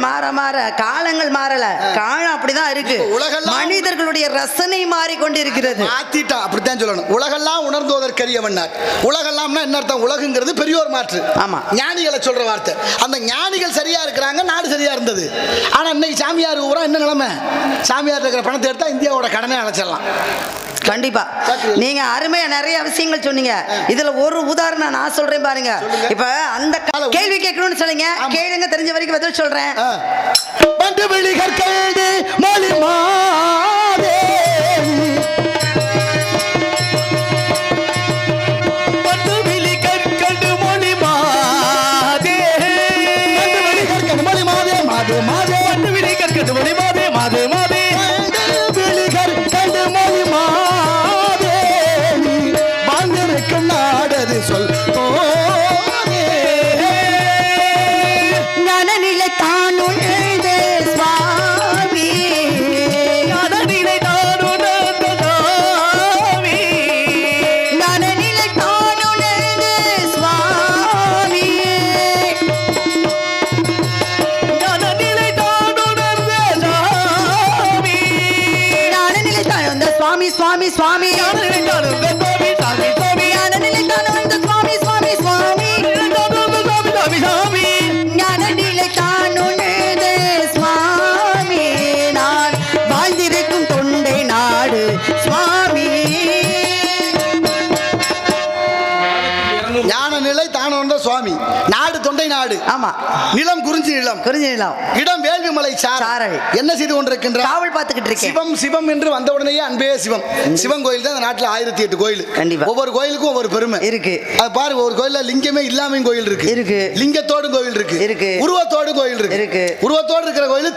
மாற மாற காலங்கள் மாறல, காலம் அப்படிதான் இருக்கு. மனிதர்களுடைய ரசனை மாறிக்கொண்டிருக்கிறது. மாத்திட்டா அப்படித்தான் சொல்லணும். உலகெல்லாம் உணர்ந்துவதற்கரியவன்னார். உலகெல்லாம்னா என்ன அர்த்தம்? உலகுங்கிறது பெரியோர் மாற்று. ஆமா, ஞானிகளை சொல்ற வார்த்தை. அந்த ஞானிகள் சரியா இருக்கிறாங்க, நாடு சரியா இருந்தது. ஆனா இன்னைக்கு சாமியார் ஊரா என்ன நிலைமை? சாமியார் இருக்கிற பணத்தை எடுத்தா இந்தியாவோட கடனை அடைச்சிடலாம். கண்டிப்பா நீங்க அருமையா நிறைய விஷயங்கள் சொன்னீங்க. இதுல ஒரு உதாரணம் நான் சொல்றேன் பாருங்க. இப்ப அந்த கேள்வி கேட்கணும்னு சொல்லுங்க, கேளுங்க, தெரிஞ்ச வரைக்கும் பதில் சொல்றேன். சுவாமி. நாடு தொண்டை நாடு. ஆமா. நிலம் குறிஞ்சி நிலம். குறிஞ்சி நிலம். இடம் வேள்விமலை சாரல். என்ன செய்து கொண்டிருக்கின்ற? காவல் பார்த்துக்கிட்டு இருக்கேன். சிவம் சிவம் என்று வந்த உடனேயே அன்பே சிவம். சிவன் கோயில் தான் இந்த நாட்டில் 1008 கோயில். கண்டிப்பா ஒவ்வொரு கோயிலுக்கும் ஒவ்வொரு பெருமை இருக்கு. அது பாரு, ஒரு கோயில்ல லிங்கமே இல்லாம கோயில் இருக்கு. இருக்கு. லிங்கத்தோடு கோயில் இருக்கு. இருக்கு. உருவத்தோடு கோயில் இருக்கு. இருக்கு. உருவத்தோடு இருக்கிற கோயில்